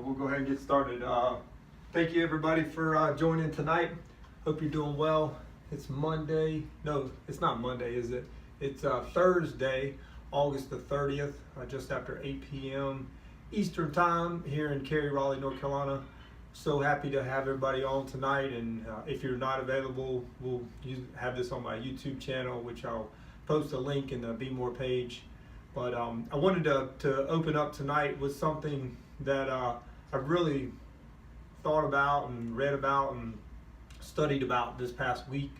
we'll go ahead and get started. Thank you everybody for joining tonight. Hope you're doing well. It's Monday. No, it's not Monday, is it? It's Thursday, August the 30th, just after 8 p.m. Eastern Time here in Cary, Raleigh, North Carolina. So happy to have everybody on tonight, and if you're not available, we'll have this on my YouTube channel, which I'll post a link in the Bmor page. But I wanted to open up tonight with something that I've really thought about and read about and studied about this past week,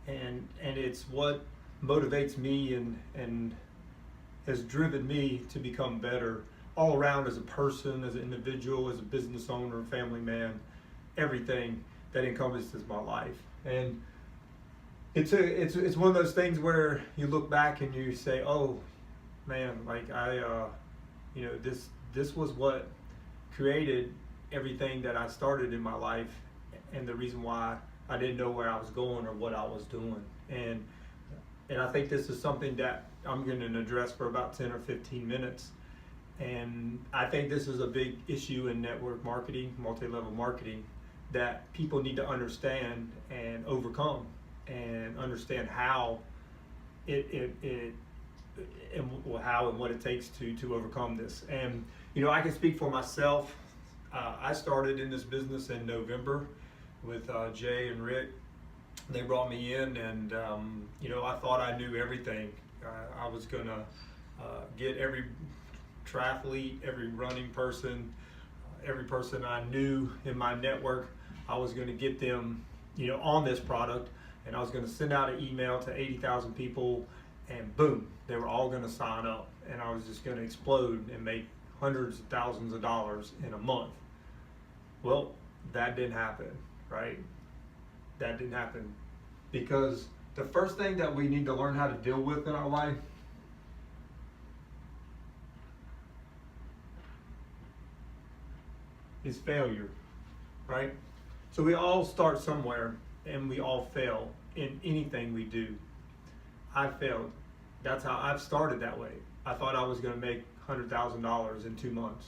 and it's what motivates me and has driven me to become better all around as a person, as an individual, as a business owner, family man, everything that encompasses my life. And it's one of those things where you look back and you say, oh man, like this was what created everything that I started in my life, and the reason why I didn't know where I was going or what I was doing. And I think this is something that I'm going to address for about 10 or 15 minutes. And I think this is a big issue in network marketing, multi-level marketing, that people need to understand and overcome, and understand how how and what it takes to overcome this. And I can speak for myself. I started in this business in November with Jay and Rick. They brought me in, and I thought I knew everything. I was gonna get every triathlete, every running person, every person I knew in my network. I was going to get them, on this product, and I was going to send out an email to 80,000 people, and boom, they were all going to sign up, and I was just going to explode and make hundreds of thousands of dollars in a month. Well, that didn't happen, right? That didn't happen, because the first thing that we need to learn how to deal with in our life is failure, right? So we all start somewhere, and we all fail in anything we do. I failed. That's how I've started that way. I thought I was going to make $100,000 in 2 months.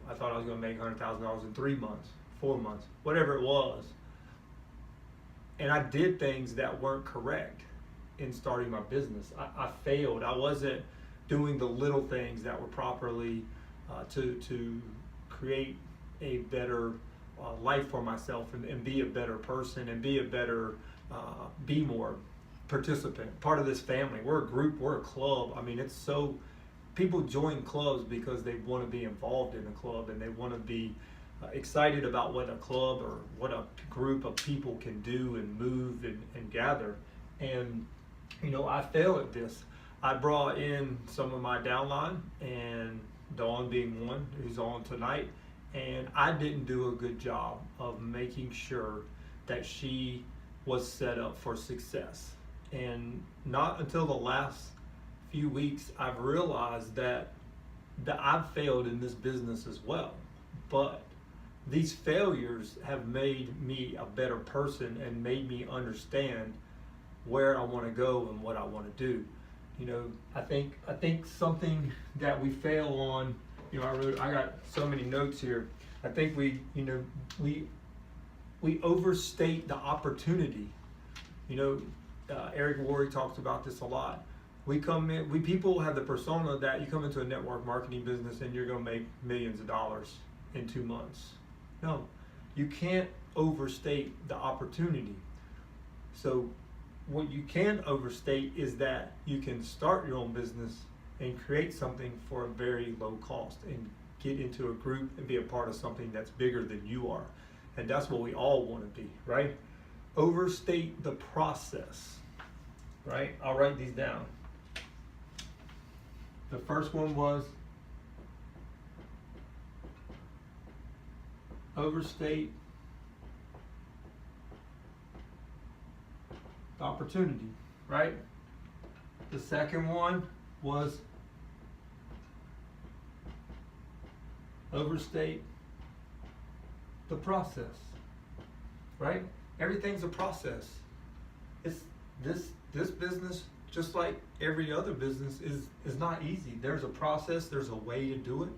I thought I was going to make $100,000 in 3 months, 4 months, whatever it was. And I did things that weren't correct in starting my business. I failed. I wasn't doing the little things that were properly to create a better life for myself, and be a better person, and be a better Bmor participant, part of this family. We're a group, we're a club. I mean, it's so, people join clubs because they want to be involved in a club, and they want to be excited about what a club or what a group of people can do and move and gather. And I failed at this. I brought in some of my downline, and Dawn being one, who's on tonight, and I didn't do a good job of making sure that she was set up for success. And not until the last few weeks I've realized that I've failed in this business as well. But these failures have made me a better person and made me understand where I want to go and what I want to do. I think something that we fail on, I got so many notes here. I think we overstate the opportunity. Eric Worre talks about this a lot. People have the persona that you come into a network marketing business and you're going to make millions of dollars in 2 months. No, you can't overstate the opportunity. So what you can overstate is that you can start your own business and create something for a very low cost, and get into a group and be a part of something that's bigger than you are. And that's what we all want to be, right? Overstate the process, right? I'll write these down. The first one was overstate the opportunity, right? The second one was overstate the process, right? Everything's a process. It's this business, just like every other business, is not easy. There's a process, there's a way to do it.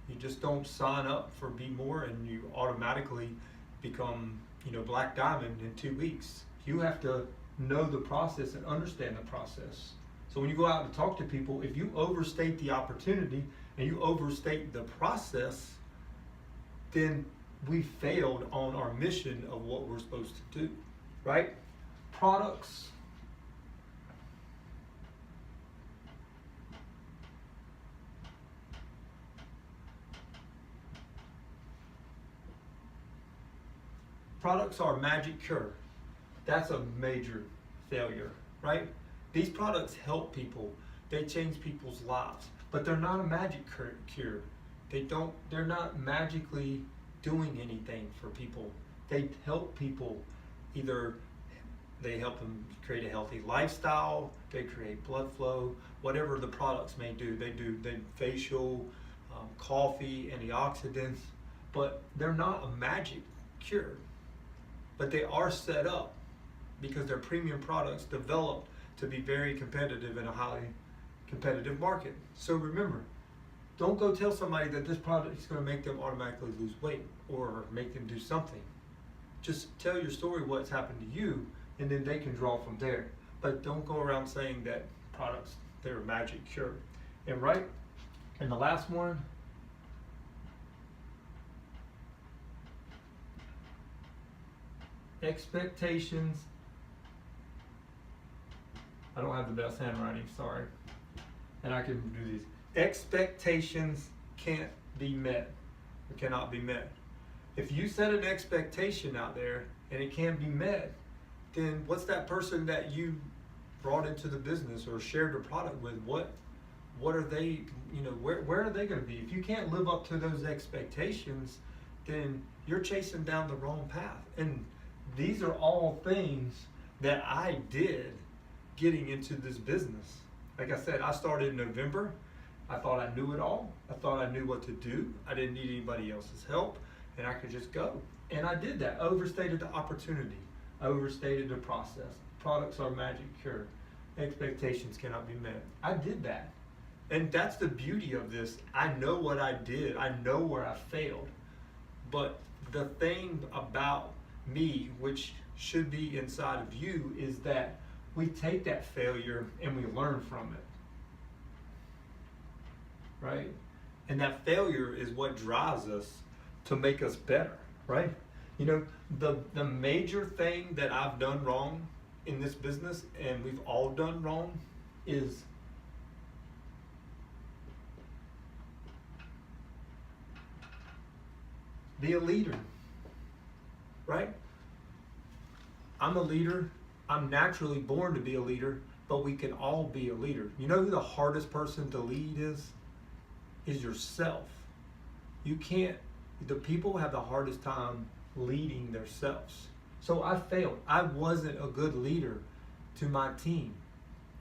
You just don't sign up for Bmor and you automatically become, Black Diamond in 2 weeks. You have to know the process and understand the process. So when you go out and talk to people, if you overstate the opportunity and you overstate the process, then we failed on our mission of what we're supposed to do, right? Products. Products are magic cure. That's a major failure, right? These products help people. They change people's lives, but they're not a magic cure. They're not magically doing anything for people. They help people. Either they help them create a healthy lifestyle, they create blood flow, whatever the products may do. They facial, coffee, antioxidants, but they're not a magic cure. But they are set up because they're premium products developed to be very competitive in a highly competitive market. So remember, don't go tell somebody that this product is going to make them automatically lose weight or make them do something. Just tell your story, what's happened to you, and then they can draw from there. But don't go around saying that products, they're a magic cure. And right, and the last one, expectations. I don't have the best handwriting, sorry. And I can do these. Expectations can't be met, or cannot be met. If you set an expectation out there and it can't be met, then what's that person that you brought into the business or shared the product with, what are they, where are they going to be? If you can't live up to those expectations, then you're chasing down the wrong path. And these are all things that I did getting into this business. Like I said, I started in November. I thought I knew it all. I thought I knew what to do. I didn't need anybody else's help, and I could just go. And I did that. Overstated the opportunity. Overstated the process. Products are magic cure. Expectations cannot be met. I did that. And that's the beauty of this. I know what I did. I know where I failed. But the thing about me, which should be inside of you, is that we take that failure and we learn from it. Right? And that failure is what drives us to make us better, right? The major thing that I've done wrong in this business, and we've all done wrong, is be a leader, right? I'm a leader. I'm naturally born to be a leader, but we can all be a leader. You know who the hardest person to lead is? Is yourself. You can't, the people have the hardest time leading themselves. So I failed. I wasn't a good leader to my team.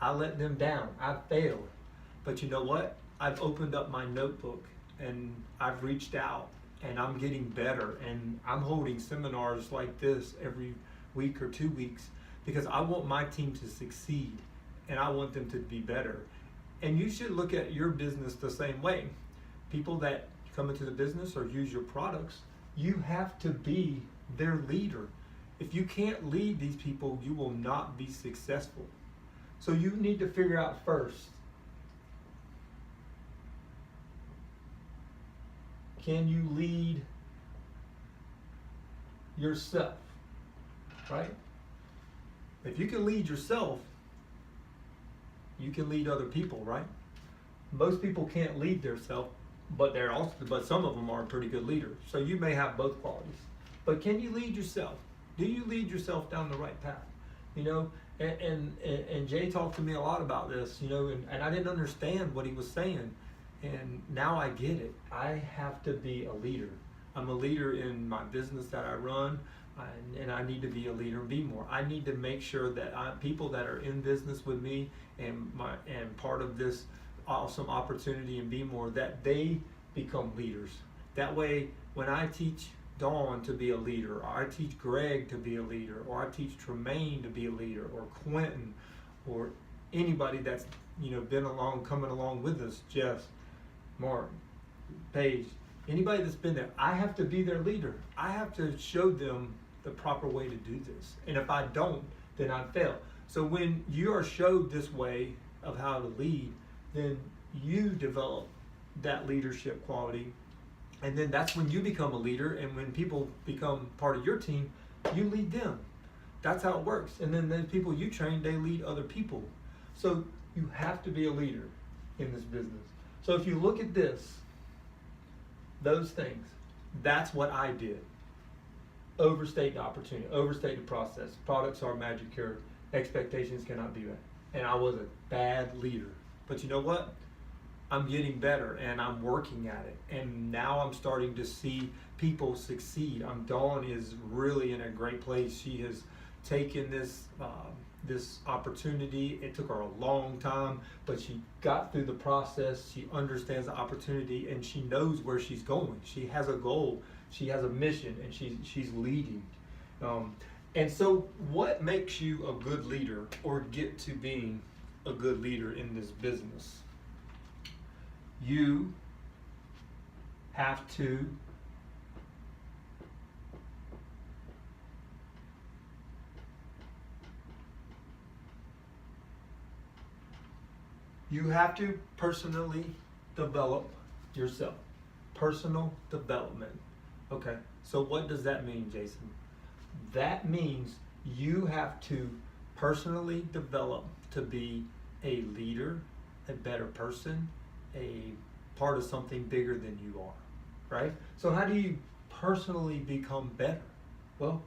I let them down. I failed. But you know what? I've opened up my notebook and I've reached out and I'm getting better, and I'm holding seminars like this every week or 2 weeks because I want my team to succeed and I want them to be better. And you should look at your business the same way. People that come into the business or use your products, you have to be their leader. If you can't lead these people, you will not be successful. So you need to figure out first, can you lead yourself, right? If you can lead yourself, you can lead other people, right? Most people can't lead themselves, but some of them are pretty good leaders. So you may have both qualities. But can you lead yourself? Do you lead yourself down the right path? And Jay talked to me a lot about this, and I didn't understand what he was saying. And now I get it. I have to be a leader. I'm a leader in my business that I run, and I need to be a leader in Bmor. I need to make sure that people that are in business with me and part of this awesome opportunity in Bmor, that they become leaders. That way, when I teach Dawn to be a leader, or I teach Greg to be a leader, or I teach Tremaine to be a leader, or Quentin, or anybody that's coming along with us, Jess, Mark, Paige, anybody that's been there, I have to be their leader. I have to show them the proper way to do this. And if I don't, then I fail. So when you are showed this way of how to lead, then you develop that leadership quality. And then that's when you become a leader. And when people become part of your team, you lead them. That's how it works. And then the people you train, they lead other people. So you have to be a leader in this business. So if you look at this, those things, that's what I did. Overstate the opportunity, overstate the process. Products are magic cure. Expectations cannot be met. And I was a bad leader. But you know what? I'm getting better and I'm working at it. And now I'm starting to see people succeed. Dawn is really in a great place. She has taken this this opportunity. It took her a long time, but she got through the process. She understands the opportunity and she knows where she's going. She has a goal. She has a mission, and she's leading. And so what makes you a good leader or get to being a good leader in this business? You have to personally develop yourself. Personal development. Okay, so what does that mean, Jason? That means you have to personally develop to be a leader, a better person, a part of something bigger than you are, right? So how do you personally become better? Well,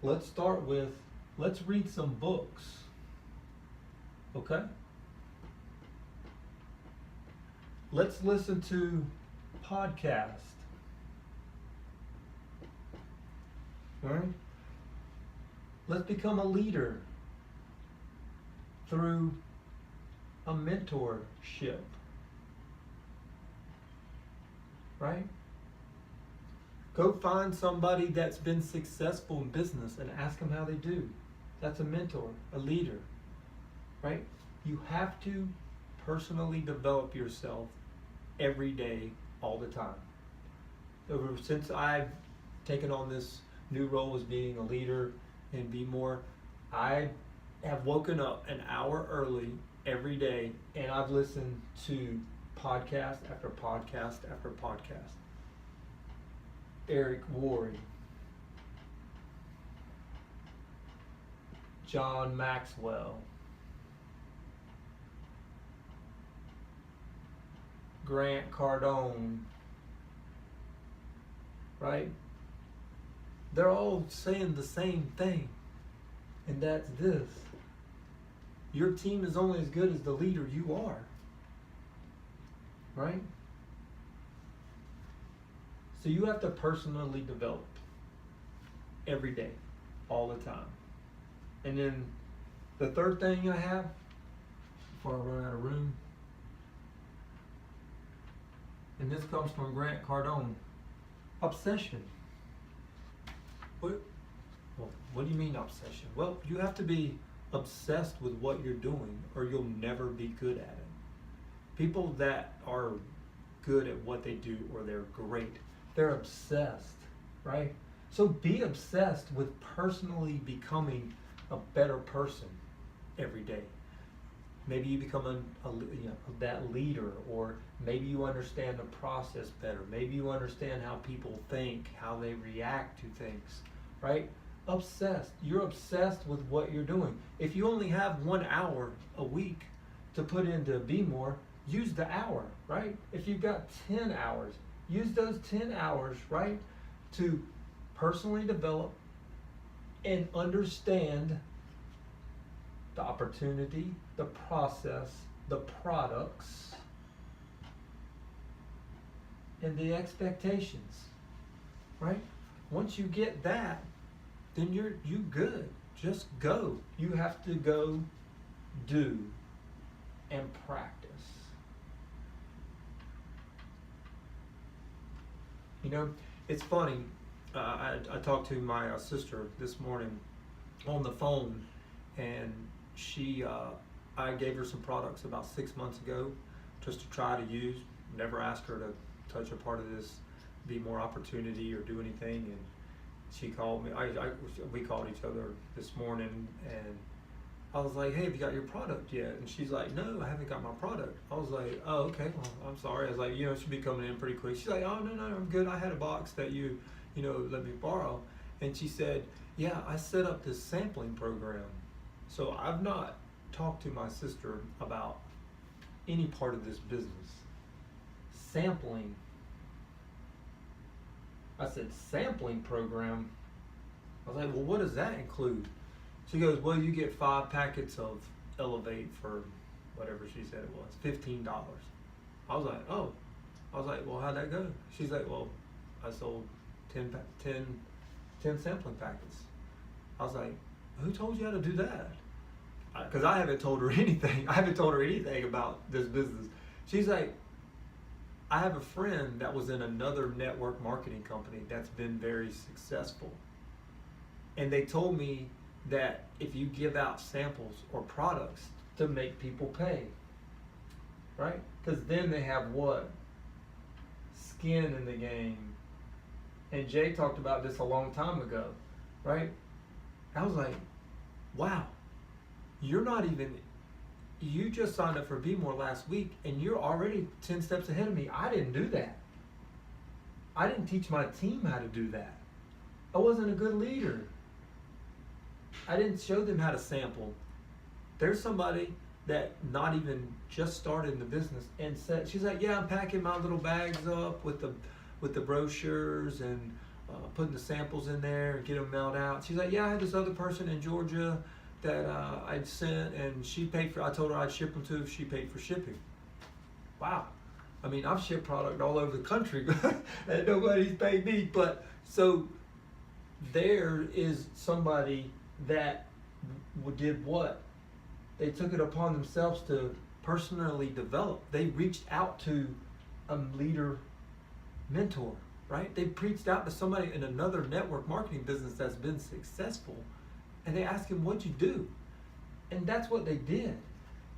let's read some books, okay? Let's listen to podcasts. All right? Let's become a leader through a mentorship. Right? Go find somebody that's been successful in business and ask them how they do. That's a mentor, a leader. Right? You have to personally develop yourself every day, all the time. Since I've taken on this new role as being a leader in Bmor, I have woken up an hour early every day and I've listened to podcast after podcast after podcast. Eric Worre, John Maxwell, Grant Cardone, right? They're all saying the same thing, and that's this. Your team is only as good as the leader you are, right? So you have to personally develop every day, all the time. And then the third thing I have, before I run out of room, and this comes from Grant Cardone, obsession. What do you mean obsession? Well, you have to be obsessed with what you're doing or you'll never be good at it. People that are good at what they do or they're great, they're obsessed, right? So be obsessed with personally becoming a better person every day. Maybe you become that leader, or maybe you understand the process better. Maybe you understand how people think, how they react to things, right? Obsessed. You're obsessed with what you're doing. If you only have 1 hour a week to put into Bmor, use the hour, right? If you've got 10 hours, use those 10 hours, right, to personally develop and understand the opportunity, the process, the products, and the expectations, right? Once you get that, then you good. Just go. You have to go do and practice. You know, it's funny. I talked to my sister this morning on the phone, and I gave her some products about 6 months ago just to try to use. Never asked her to touch a part of this Bmor opportunity or do anything? And she called me. We called each other this morning, and I was like, hey, have you got your product yet? And she's like, no, I haven't got my product. I was like, oh, okay, well, I'm sorry. I was like, it should be coming in pretty quick. She's like, oh, no, I'm good. I had a box that you let me borrow. And she said, yeah, I set up this sampling program. So I've not talked to my sister about any part of this business. Sampling. I said, sampling program? I was like, well, what does that include? She goes, well, you get 5 packets of Elevate for whatever she said it was, $15. I was like, oh. I was like, well, how'd that go? She's like, well, I sold 10 sampling packets. I was like, who told you how to do that? Because I haven't told her anything. I haven't told her anything about this business. She's like, I have a friend that was in another network marketing company that's been very successful. And they told me that if you give out samples or products to make people pay, right? Because then they have what? Skin in the game. And Jay talked about this a long time ago, right? I was like, wow, you just signed up for Bmor last week and you're already 10 steps ahead of me. I didn't do that. I didn't teach my team how to do that. I wasn't a good leader. I didn't show them how to sample. There's somebody that not even just started in the business and said, she's like, yeah, I'm packing my little bags up with the brochures and putting the samples in there and get them mailed out. She's like, yeah, I had this other person in Georgia that I'd sent, and she paid for. I told her I'd ship them to if she paid for shipping. Wow, I mean, I've shipped product all over the country, and nobody's paid me. But so there is somebody that did what? They took it upon themselves to personally develop. They reached out to a leader mentor, right? They reached out to somebody in another network marketing business that's been successful, and they asked him, what'd you do? And that's what they did.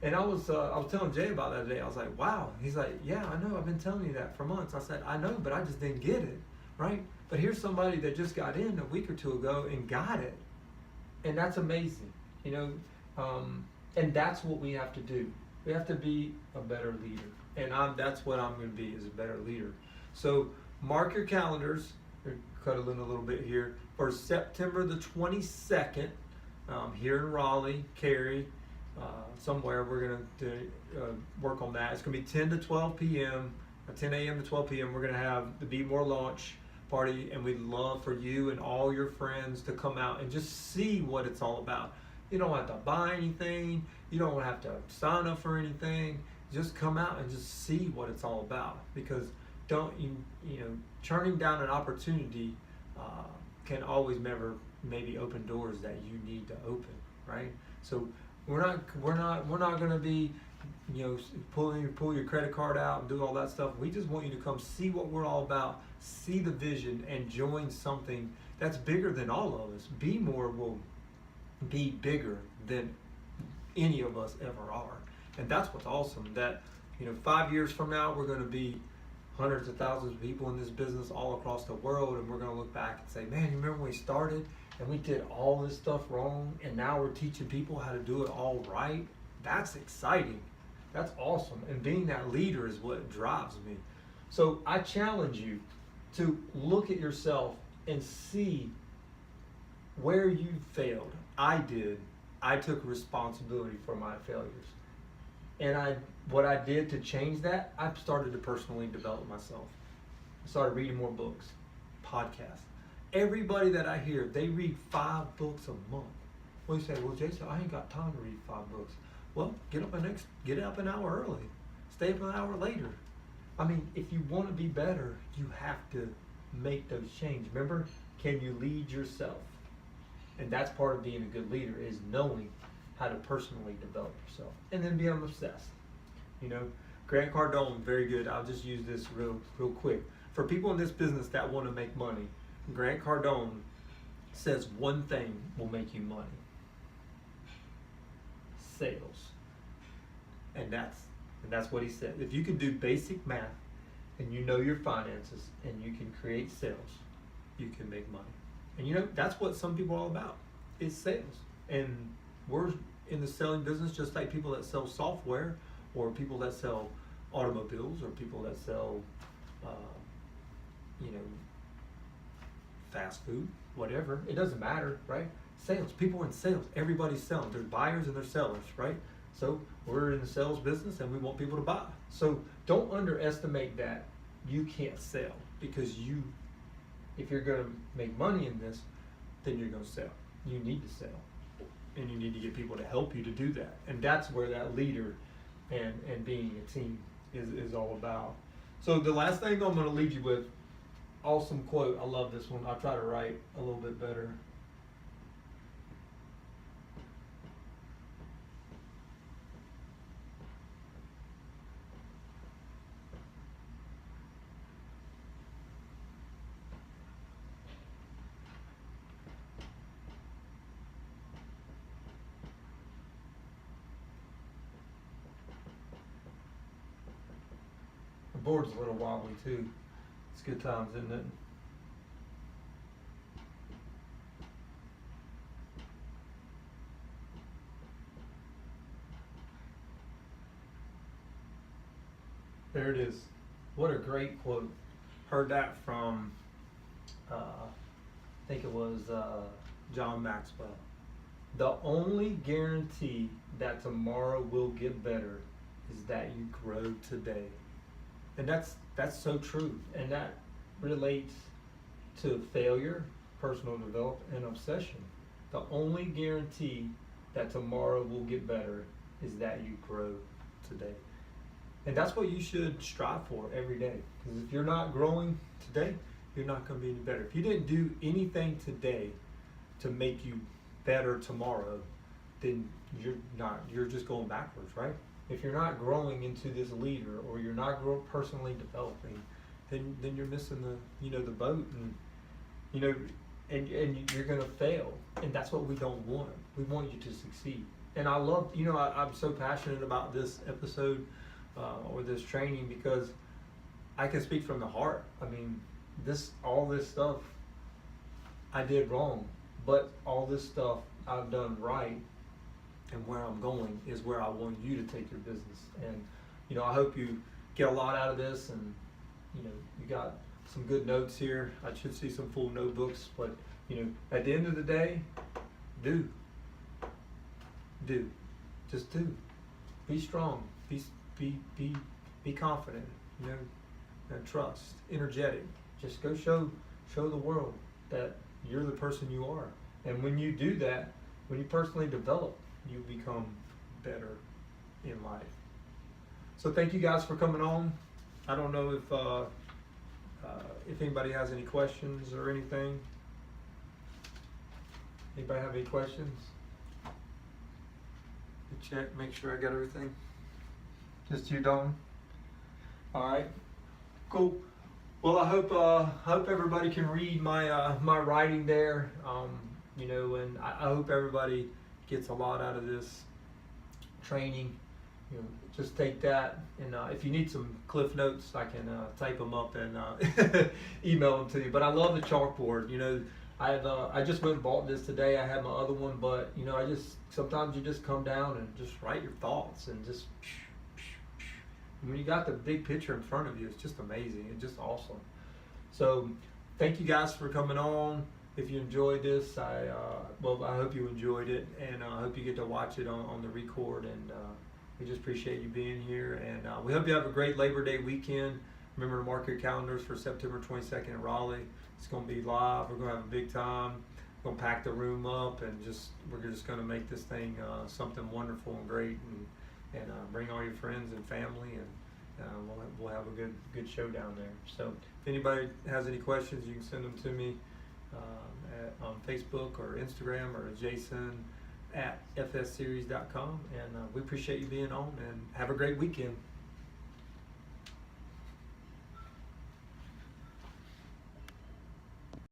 And I was telling Jay about that today. I was like, wow. He's like, yeah, I know. I've been telling you that for months. I said, I know, but I just didn't get it, right? But here's somebody that just got in a week or two ago and got it. And that's amazing, and that's what we have to do. We have to be a better leader. And that's what I'm going to be, is a better leader. So mark your calendars, cuddling a little bit here, for September the 22nd, here in Raleigh, Cary, somewhere we're going to work on that. It's going to be 10 to 12 p.m., 10 a.m. to 12 p.m. We're going to have the Bmor launch party, and we'd love for you and all your friends to come out and just see what it's all about. You don't have to buy anything. You don't have to sign up for anything. Just come out and just see what it's all about, because turning down an opportunity can always maybe open doors that you need to open, right? So we're not going to be pull your credit card out and do all that stuff. We just want you to come see what we're all about, see the vision, and join something that's bigger than all of us. Bmor will be bigger than any of us ever are. And that's what's awesome, that 5 years from now we're going to be hundreds of thousands of people in this business all across the world, and we're going to look back and say, man, you remember when we started and we did all this stuff wrong, and now we're teaching people how to do it all right? That's exciting. That's awesome. And being that leader is what drives me. So I challenge you to look at yourself and see where you failed. I did. I took responsibility for my failures. And what I did to change that, I started to personally develop myself. I started reading more books, podcasts. Everybody that I hear, they read 5 books a month. Well, you say, well, Jason, I ain't got time to read 5 books. Well, get up an hour early. Stay up an hour later. I mean, if you want to be better, you have to make those changes. Remember, can you lead yourself? And that's part of being a good leader, is knowing how to personally develop yourself. And then being obsessed. Grant Cardone, very good. I'll just use this real quick. For people in this business that want to make money, Grant Cardone says one thing will make you money: sales. And that's what he said. If you can do basic math and you know your finances, and you can create sales, you can make money. And you know, that's what some people are all about, is sales. And we're in the selling business just like people that sell software, or people that sell automobiles, or people that sell, you know, fast food, whatever. It doesn't matter, right? Sales, people in sales, everybody's selling. There's buyers and there's sellers, right? So we're in the sales business and we want people to buy. So don't underestimate that you can't sell, because if you're going to make money in this, then you're going to sell. You need to sell, and you need to get people to help you to do that. And that's where that leader and being a team is all about. So the last thing I'm going to leave you with, awesome quote. I love this one. I'll try to write a little bit better. The board's a little wobbly too. It's good times, isn't it? There it is. What a great quote. Heard that from, I think it was John Maxwell. The only guarantee that tomorrow will get better is that you grow today. And that's so true. And that relates to failure, personal development, and obsession. The only guarantee that tomorrow will get better is that you grow today. And that's what you should strive for every day. Because if you're not growing today, you're not going to be any better. If you didn't do anything today to make you better tomorrow, then you're just going backwards, right? If you're not growing into this leader, or you're not personally developing, then you're missing the boat, and and you're going to fail. And that's what we don't want. We want you to succeed. And I love, I'm so passionate about this episode or this training, because I can speak from the heart. I mean, all this stuff I did wrong, but all this stuff I've done right, and where I'm going is where I want you to take your business. And I hope you get a lot out of this, and you got some good notes here. I should see some full notebooks, but at the end of the day, just do. Be strong. Be confident. And trust. Energetic. Just go show the world that you're the person you are. And when you do that, when you personally develop, you become better in life. So thank you guys for coming on. I don't know if anybody has any questions or anything. Anybody have any questions? Check, make sure I got everything. Just you, Don? All right, cool. Well, I hope everybody can read my writing there. And I hope everybody gets a lot out of this training. Just take that, and if you need some cliff notes, I can type them up and email them to you. But I love the chalkboard. I just went and bought this today. I had my other one, but sometimes you just come down and just write your thoughts, and just when you got the big picture in front of you, it's just amazing. It's just awesome. So thank you guys for coming on. If you enjoyed this, I hope you enjoyed it, and I hope you get to watch it on the record. And we just appreciate you being here, and we hope you have a great Labor Day weekend. Remember to mark your calendars for September 22nd in Raleigh. It's going to be live. We're going to have a big time. We're going to pack the room up, and we're just going to make this thing something wonderful and great, and bring all your friends and family, and we'll have a good show down there. So if anybody has any questions, you can send them to me on Facebook or Instagram, or jason@fsseries.com. And we appreciate you being on, and have a great weekend.